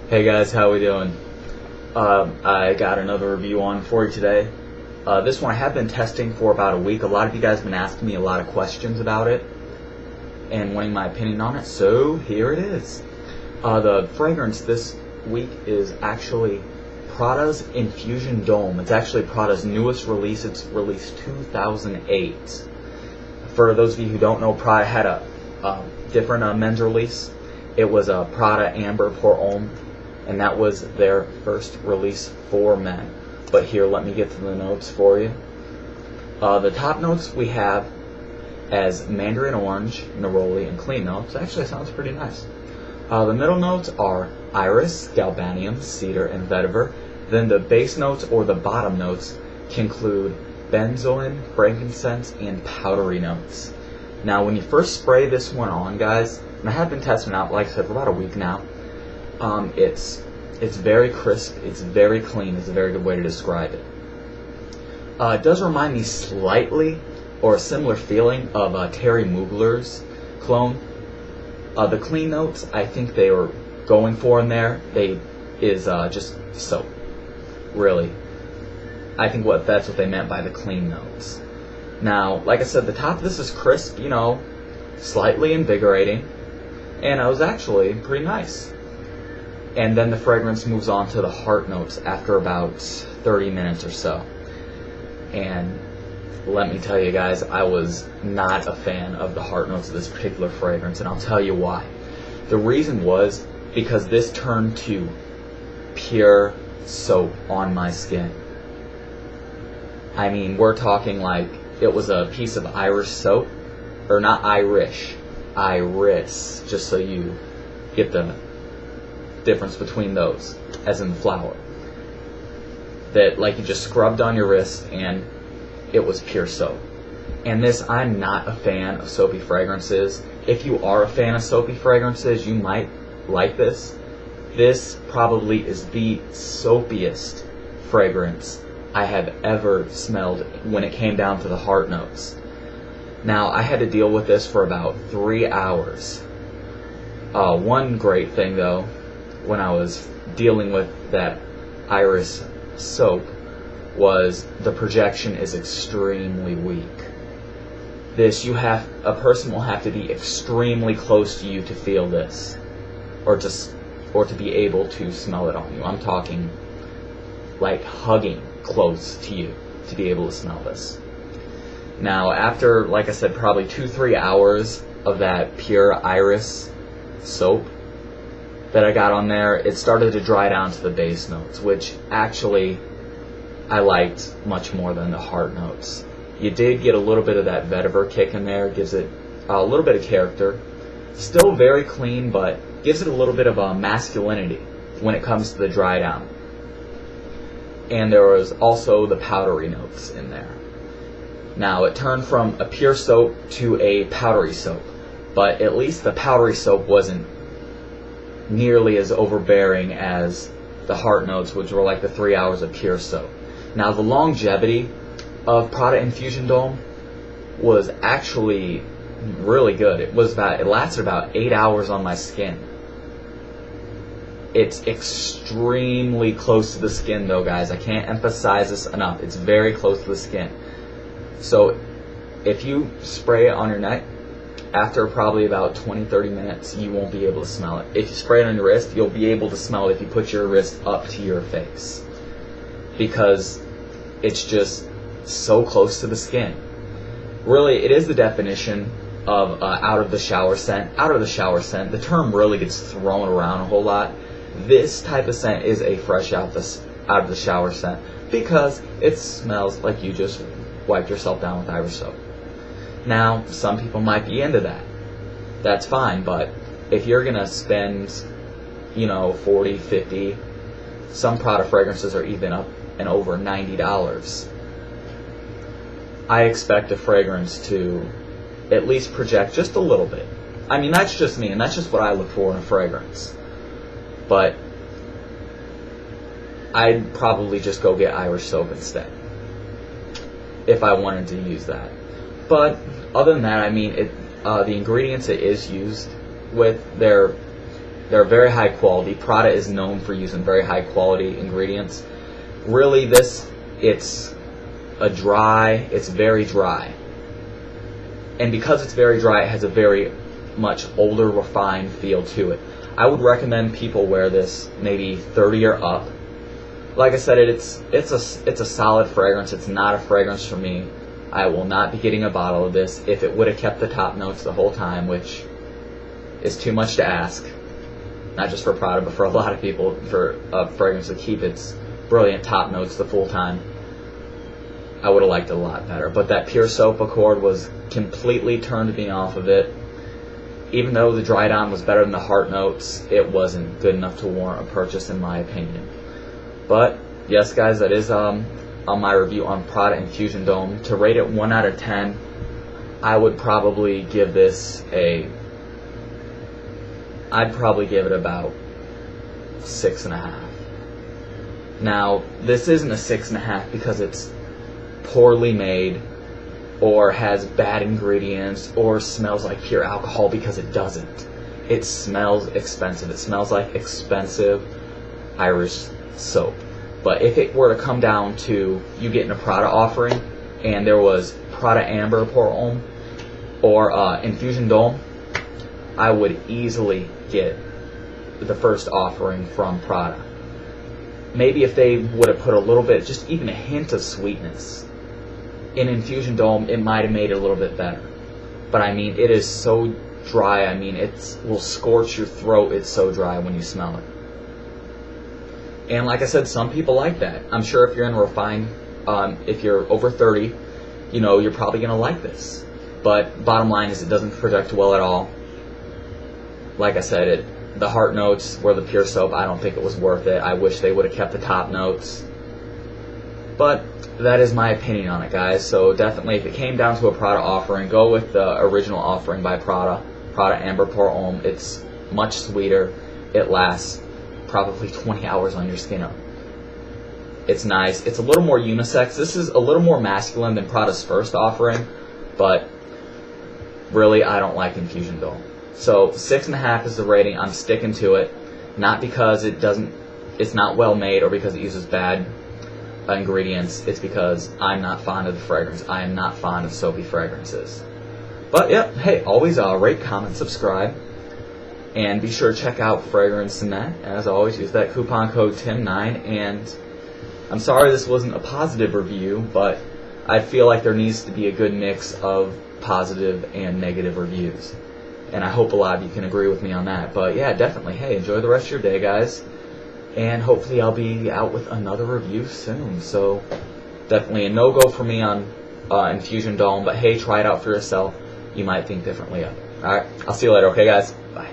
Hey guys, how we doing? I got another review on for you today. This one I have been testing for about a week. A lot of you guys have been asking me a lot of questions about it and wanting my opinion on it, so here it is. The fragrance this week is actually Prada's Infusion D'HOMME. It's actually Prada's newest release. It's released 2008. For those of you who don't know, Prada had a different men's release. It was a Prada Amber Pour Homme, and that was their first release for men. But here, let me get to the notes for you. The top notes we have as mandarin orange, neroli, and clean notes. Actually, sounds pretty nice. The middle notes are iris, galbanum, cedar, and vetiver. Then the base notes, or the bottom notes, conclude benzoin, frankincense, and powdery notes. Now, when you first spray this one on, guys, and I have been testing it out, like I said, for about a week now, it's very crisp, it's very clean, is a very good way to describe it. It does remind me slightly, or a similar feeling, of Terry Mugler's cologne. The clean notes, I think they were going for in there, is just soap, really. I think that's what they meant by the clean notes. Now, like I said, the top of this is crisp, slightly invigorating, and it was actually pretty nice. And then the fragrance moves on to the heart notes after about 30 minutes or so. And let me tell you guys, I was not a fan of the heart notes of this particular fragrance, and I'll tell you why. The reason was because this turned to pure soap on my skin. I mean, we're talking like it was a piece of Irish soap, or not Irish, iris, just so you get the difference between those, as in the flower. That like you just scrubbed on your wrist and it was pure soap. And this, I'm not a fan of soapy fragrances. If you are a fan of soapy fragrances, you might like this. This probably is the soapiest fragrance I have ever smelled when it came down to the heart notes. Now, I had to deal with this for about 3 hours. One great thing though, when I was dealing with that iris soap, was the projection is extremely weak. A person will have to be extremely close to you to feel this, or to be able to smell it on you. I'm talking like hugging close to you to be able to smell this. Now, after, like I said, probably 2-3 hours of that pure iris soap that I got on there, it started to dry down to the base notes, which actually I liked much more than the heart notes. You did get a little bit of that vetiver kick in there, gives it a little bit of character. Still very clean, but gives it a little bit of a masculinity when it comes to the dry down. And there was also the powdery notes in there. Now, it turned from a pure soap to a powdery soap, but at least the powdery soap wasn't nearly as overbearing as the heart notes, which were like the 3 hours of pure soap. Now, the longevity of Prada Infusion D'HOMME was actually really good. It lasted about 8 hours on my skin. It's extremely close to the skin though, guys. I can't emphasize this enough. It's very close to the skin. So if you spray it on your neck, after probably about 20-30 minutes, you won't be able to smell it. If you spray it on your wrist, you'll be able to smell it if you put your wrist up to your face, because it's just so close to the skin. Really, it is the definition of out of the shower scent. Out of the shower scent, the term really gets thrown around a whole lot. This type of scent is a fresh out of the shower scent, because it smells like you just wiped yourself down with Irish soap. Now, some people might be into that. That's fine, but if you're gonna spend, $40, $50, some Prada fragrances are even up and over $90, I expect a fragrance to at least project just a little bit. I mean, that's just me, and that's just what I look for in a fragrance. But I'd probably just go get Irish soap instead if I wanted to use that. But other than that, I mean, the ingredients it is used with, they're They're very high quality. Prada is known for using very high quality ingredients. Really, it's very dry. And because it's very dry, it has a very much older, refined feel to it. I would recommend people wear this maybe 30 or up. Like I said, it's a solid fragrance. It's not a fragrance for me. I will not be getting a bottle of this. If it would have kept the top notes the whole time, which is too much to ask, not just for Prada, but for a lot of people, for a fragrance to keep its brilliant top notes the full time, I would have liked it a lot better. But that pure soap accord was completely turned me off of it. Even though the dried on was better than the heart notes, it wasn't good enough to warrant a purchase in my opinion. But yes, guys, that is on my review on Prada INFUSION D'HOMME. To rate it 1 out of 10, I would probably give this I'd probably give it about 6.5. Now, this isn't a 6.5 because it's poorly made or has bad ingredients or smells like pure alcohol, because it doesn't. It smells expensive. It smells like expensive Irish soap. But if it were to come down to you getting a Prada offering and there was Prada Amber Pour Homme or INFUSION D'HOMME, I would easily get the first offering from Prada. Maybe if they would have put a little bit, just even a hint of sweetness in INFUSION D'HOMME, it might have made it a little bit better. But I mean, it is so dry. I mean, it will scorch your throat. It's so dry when you smell it. And like I said, some people like that. I'm sure if you're in refined, if you're over 30, you're probably going to like this. But bottom line is, it doesn't project well at all. Like I said, the heart notes were the pure soap. I don't think it was worth it. I wish they would have kept the top notes. But that is my opinion on it, guys. So definitely, if it came down to a Prada offering, go with the original offering by Prada Amber Pour Homme. It's much sweeter. It lasts probably 20 hours on your skin. It's nice. It's a little more unisex. This is a little more masculine than Prada's first offering, but really, I don't like INFUSION D'HOMME. So 6.5 is the rating. I'm sticking to it, not because it's not well made or because it uses bad ingredients. It's because I'm not fond of the fragrance. I am not fond of soapy fragrances. But yeah, hey, always rate, comment, subscribe, and be sure to check out Fragrance Net. As always, use that coupon code TIM9. And I'm sorry this wasn't a positive review, but I feel like there needs to be a good mix of positive and negative reviews. And I hope a lot of you can agree with me on that. But yeah, definitely, hey, enjoy the rest of your day, guys. And hopefully I'll be out with another review soon. So definitely a no-go for me on INFUSION D'HOMME. But hey, try it out for yourself. You might think differently of it. Alright, I'll see you later, okay, guys? Bye.